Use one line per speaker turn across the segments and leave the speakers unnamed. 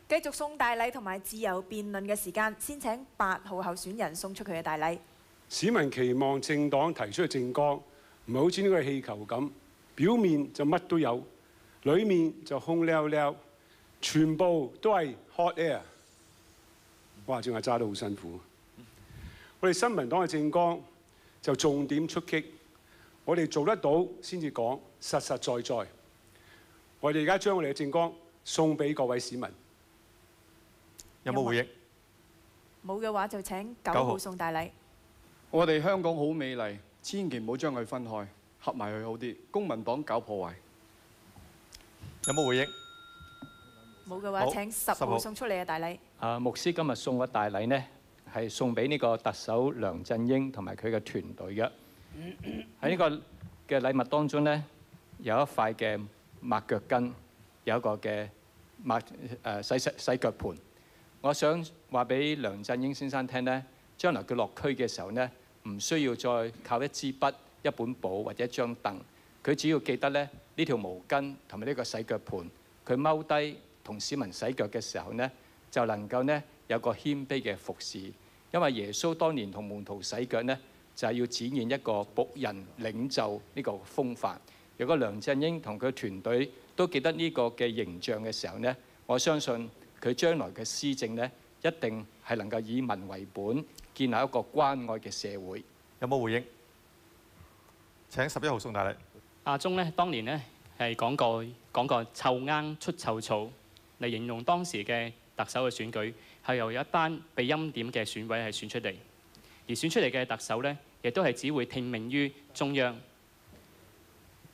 繼續送大禮同埋自由辯論嘅時間，先請8號候選人送出佢嘅大禮。
市民期望政黨提出嘅政綱唔係好似呢個氣球咁，表面就乜都有，裡面就空溜溜，全部都係 hot air。哇！正係揸得好辛苦。我哋新民黨嘅政綱就重點出擊，我哋做得到先至講，實實在在。我哋而家將我哋嘅政綱送俾各位市民。
有冇回應？
冇嘅話就請9號送大禮。
我哋香港好美麗，千祈唔好將佢分開，合埋佢好啲。公民黨搞破壞。
有冇回應？
冇嘅話請10號送出你嘅大禮。
牧師今日送嘅大禮呢，係送俾呢個特首梁振英同埋佢嘅團隊嘅。喺呢個嘅禮物當中呢，有一塊嘅抹腳巾，有一個嘅洗腳盤。我想話俾梁振英先生聽呢，將來佢落區嘅時候呢，唔需要再靠一支筆、一本簿或者一張凳，佢只要記得呢條毛巾同埋呢個洗腳盤，佢踎低同市民洗腳嘅時候呢，就能夠呢有個謙卑嘅服侍。因為耶穌當年同門徒洗腳呢，就係要展現一個僕人領袖呢個風範。如果梁振英同佢團隊都記得呢個嘅形象嘅時候呢，我相信佢將來嘅施政呢，一定係能夠以民為本，建立一個關愛嘅社會。
有冇回應？請11號送大禮。
阿中呢，當年呢係講過臭罌出臭草嚟形容當時嘅特首嘅選舉，係由一班被欽點嘅選委係選出嚟，而選出嚟嘅特首呢，亦都係只會聽命於中央。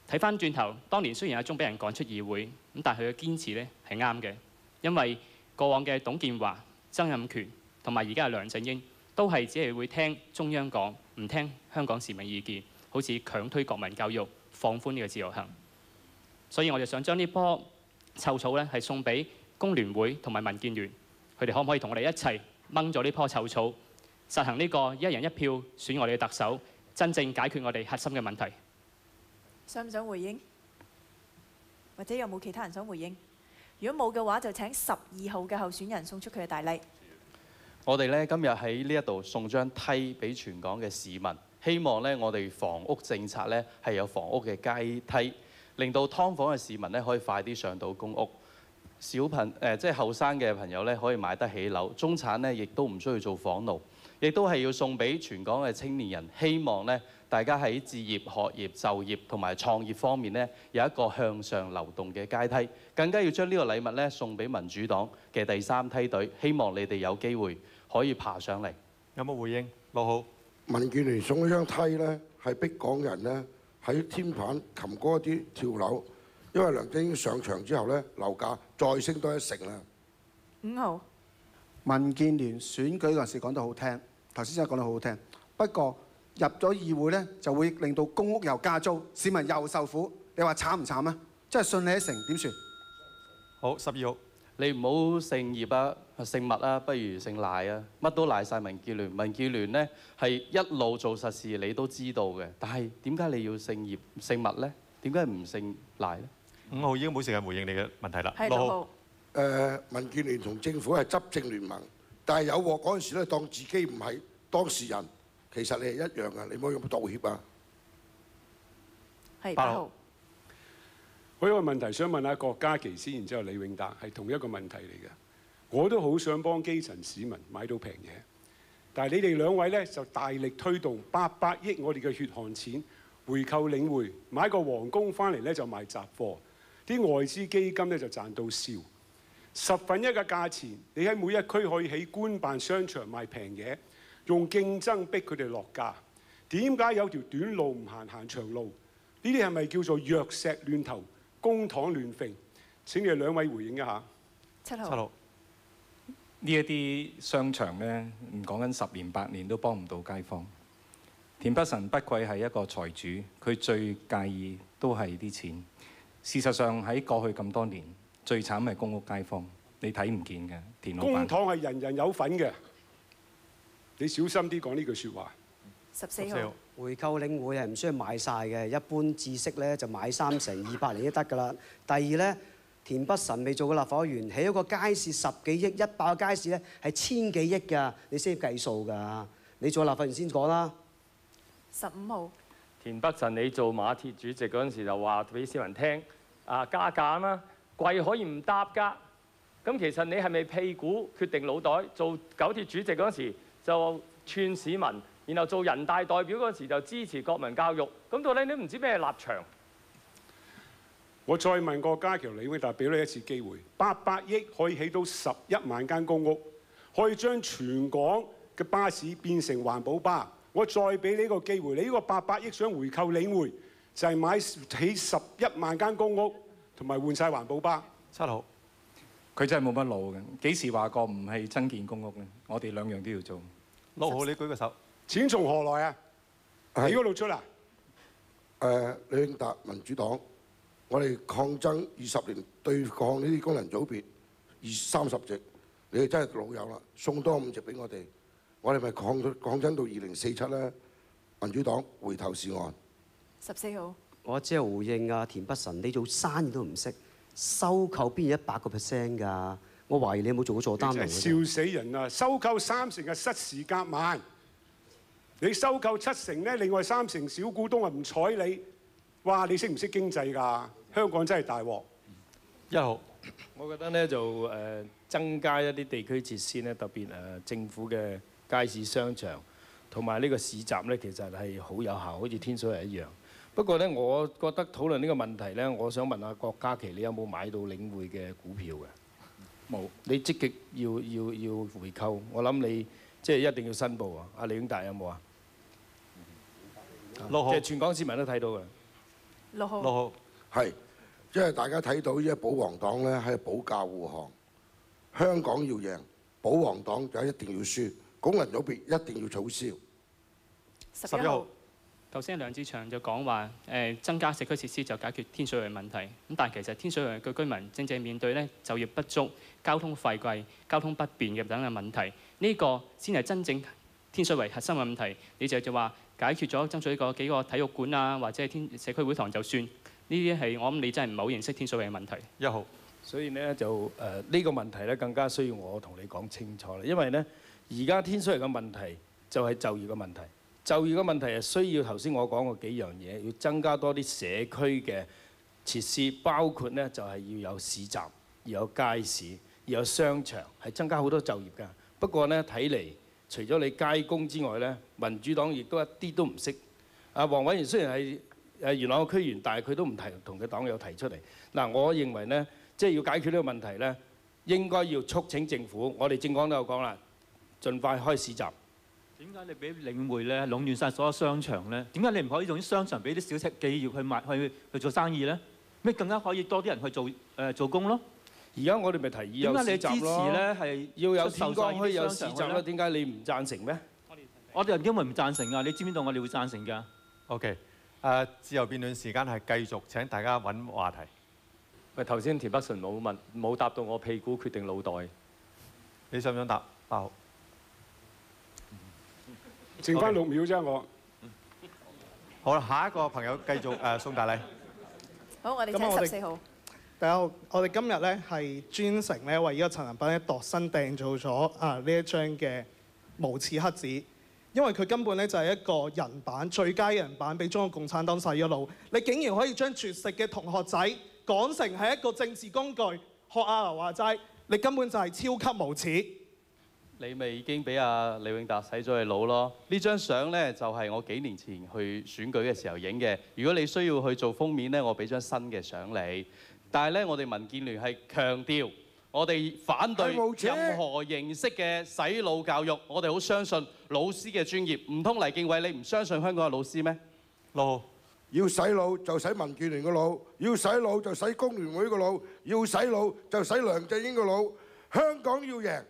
睇翻轉頭，當年雖然阿中俾人趕出議會，咁但係佢嘅堅持呢係啱嘅，因為過往嘅董建華、曾蔭權同埋而家嘅梁振英，都係只係會聽中央講，唔聽香港市民意見，好似強推國民教育、放寬呢個自由行。所以我就想將呢棵臭草呢係送俾工聯會同埋民建聯，佢哋可唔可以同我哋一齊掹咗呢棵臭草，實行呢個一人一票選我哋嘅特首，真正解決我哋核心嘅問題？
想唔想回應？或者有冇其他人想回應？如果冇嘅話，就請12號嘅候選人送出佢嘅大禮。
我哋咧今日喺呢一度送張梯俾全港嘅市民，希望咧我哋房屋政策咧係有房屋嘅階梯，令到劏房嘅市民咧可以快啲上到公屋，即係後生嘅朋友咧可以買得起樓，中產咧亦都唔需要做房奴，亦都係要送俾全港嘅青年人，希望咧大家喺置業、學業、就業同埋創業方面咧有一個向上流動嘅階梯，更加要將呢個禮物咧送俾民主黨嘅第3梯隊，希望你哋有機會可以爬上嚟。
有冇回應？6號。
民建聯送一張梯咧，係逼港人咧喺天棚擒高一啲跳樓，因為梁振英上場之後咧，樓價再升多1成啦。
5號。
民建聯選舉嗰陣時講得好聽，頭先真係講得好好聽。不過入咗議會咧，就會令到公屋又加租，市民又受苦。你話慘唔慘啊？真係順理成點算？
好，12號。
你唔好姓葉啊、姓麥啊，不如姓賴啊，乜都賴晒民建聯。民建聯呢係一路做實事，你都知道嘅。但係點解你要姓葉、姓麥呢？點解唔姓賴呢
？5號已經冇時間回應你嘅問題啦。
係6號。
民建聯同政府係執政聯盟，但係有鑊嗰陣時咧，當自己唔係當事人，其實你係一樣嘅，你唔好用道歉啊。
係8號。
我有個問題想問下郭家麒先，然之後李永達係同一個問題嚟嘅。我都好想幫基層市民買到平嘢，但係你哋兩位呢，就大力推動800億我哋嘅血汗錢回購領匯，買個皇宮翻嚟呢就賣雜貨，啲外資基金呢就賺到笑，1/10嘅價錢，你喺每一區可以喺官辦商場賣平嘢，用競爭逼佢哋落價。點解有條短路唔行長路？呢啲係咪叫做弱石亂投？公帑亂揈？請你哋兩位回應一下。
7號。
呢一啲商場呢，唔講緊10年8年都幫唔到街坊。田北辰不愧係一個財主，佢最介意都係啲錢。事實上喺過去咁多年，最慘係公屋街坊，你睇唔見嘅田老闆。
公帑係人人有份嘅，你小心啲講呢句説話。
14號。
回購領匯係唔需要買晒嘅，一般知識咧就買3成200年都得㗎啦。第二咧，田北辰未做過立法會議員，起一個街市10幾億，100個街市咧係1000幾億㗎，你先計數㗎。你做立法會議員先講啦。
15號。
田北辰，你做馬鐵主席嗰陣時就話俾市民聽，加價啦，貴可以唔搭㗎。咁其實你係咪屁股決定腦袋？做九鐵主席嗰陣時就串市民，然後做人大代表嗰陣時就支持國民教育。咁到底你唔知咩立場？
我再問郭家麒、李永達，俾你一次機會，800億可以起到11萬間公屋，可以將全港嘅巴士變成環保巴。我再俾你一個機會，你呢個800億想回購領匯，就係買起11萬間公屋，同埋換晒環保巴。
7號，
佢真係冇乜腦嘅，幾時話過唔係增建公屋咧？我哋兩樣都要做。
6號，你舉個手。
錢從何來啊？你嗰度出啦？
李永達民主黨，我哋抗爭20年，對抗呢啲功能組別30席，你哋真係老友啦，送多5席俾我哋。我哋咪抗爭到2047咧，民主黨回頭是岸。
14號。
我只係回應啊，田北辰，你做生意都唔識，收購邊有100%㗎？我懷疑你有冇做過佐丹奴。
笑死人啊！收購3成係失時夾萬，你收購7成咧，另外3成小股東啊唔睬你，哇！你識唔識經濟㗎？香港真係大鑊。
1號，
我覺得咧就增加一啲地區設施咧，特別政府嘅街市、商場同埋呢個市集咧，其實係好有效，好似天水圍一樣。不過咧，我覺得討論呢個問題咧，我想問下郭家麒，你有冇買到領匯嘅股票嘅？冇。你積極要回購，我諗你即係一定要申報啊！阿李永達有冇啊
？6號。
即係全港市民都睇到嘅。
6號。
6號。
係，即係大家睇到呢保皇黨咧係保駕護航，香港要贏，保皇黨就一定要輸，功能組別一定要取消。
11號。頭先梁志祥就講話增加社區設施就解決天水圍問題，咁但係其實天水圍嘅居民正正面對咧就業不足、交通費貴、交通不便嘅等等問題，呢個先係真正天水圍核心嘅問題。你就話解決咗爭取幾個體育館啊，或者係社區會堂就算，呢啲係我諗你真係唔係好認識天水圍嘅問題。
1號。
所以咧就呢個問題咧更加需要我同你講清楚啦，因為咧而家天水圍嘅問題就係就業嘅問題。就業嘅問題係需要頭先我講過幾樣嘢，要增加多啲社區嘅設施，包括呢就係要有市集、要有街市、要有商場，係增加好多就業㗎。不過呢，睇嚟，除咗你街工之外呢，民主黨亦都一啲都唔識。黃偉賢雖然係元朗嘅區議員，但係佢都唔同佢黨友提出嚟。嗱，我認為呢，即係要解決呢個問題呢，應該要促請政府，我哋政黨都有講啦，盡快開市集。
點解你俾領匯咧壟斷晒所有商場咧？點解你唔可以用啲商場俾啲小企業去做生意咧？咩更加可以多啲人去做工咯？
而家我哋咪提議有市集咯。點解你支持咧係
要
有天光墟有市集咧？點解你唔贊成咩？
我哋因為唔贊成啊！你知唔知道我哋會贊成㗎
？OK， 自由辯論時間係繼續，請大家揾話題。
喂，頭先田北辰冇答到我屁股決定腦袋，
你想唔想答？8號。
剩翻6秒啫，我。
好啦，下一個朋友繼續送大禮。
好，我哋請14號。
大家好，我哋今日咧係專程咧為呢個陳恒鑌咧度身訂造咗呢一張嘅無恥黑紙，因為佢根本咧就係一個人版最佳人版，俾中國共產黨洗咗腦。你竟然可以將絕食嘅同學仔講成係一個政治工具，學阿劉話齋，你根本就係超級無恥。
你咪已經俾阿李永達洗咗佢腦咯？呢張相呢，就係我幾年前去選舉嘅時候影嘅。如果你需要去做封面呢，我俾張新嘅相你。但係呢，我哋民建聯係強調，我哋反對任何形式嘅洗腦教育。我哋好相信老師嘅專業。唔通黎敬偉你唔相信香港嘅老師咩？6號。
要洗腦就洗民建聯個腦，要洗腦就洗工聯會個腦，要洗腦就洗梁振英個腦。香港要贏。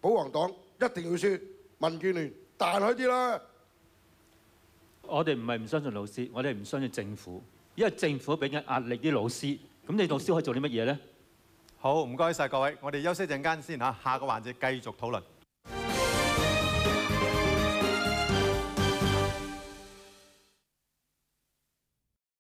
保皇黨一定要輸，民建聯彈開啲啦！
我哋唔係唔相信老師，我哋唔相信政府，因為政府俾緊壓力啲老師，咁你老師可以做啲乜嘢咧？
好，唔該晒各位，我哋休息陣間先嚇，下個環節繼續討論。